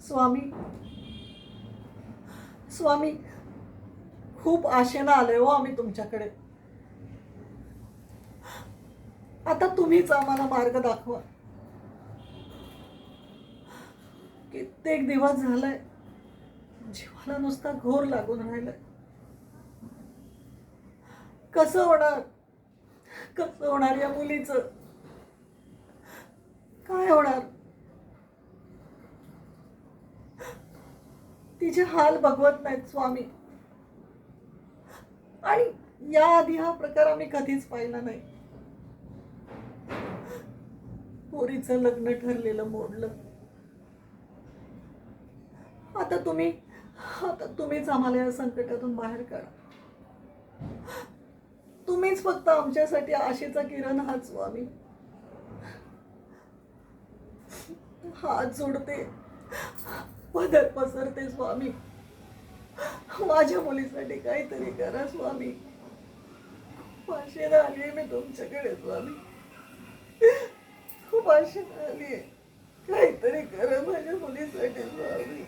स्वामी, स्वामी, खूप आशेनं आलोय हो आम्ही तुमच्याकडे. आता तुम्हीच आम्हाला मार्ग दाखवा. कित्येक दिवस झालाय जीवाला नुसता घोर लागून राहिलाय. कसं होणार, कसं होणार या मुलीचं, काय होणार. तिचे हाल बघवत नाहीत स्वामी. आणि याआधी हा प्रकार आम्ही कधीच पाहिला नाही. पोरीचं लग्न ठरलेलं मोडलं. आता तुम्ही, आता तुम्हीच आम्हाला या संकटातून बाहेर काढा. तुम्हीच फक्त आमच्यासाठी आशेचा किरण आहात स्वामी. हात जोडते, पदर पसरते स्वामी. माझ्या मुलीसाठी काहीतरी करा स्वामी. खूप आशेनं आलीये मी तुमच्याकडे स्वामी. खूप आशेनं आलीये. काहीतरी करा माझ्या मुलीसाठी स्वामी.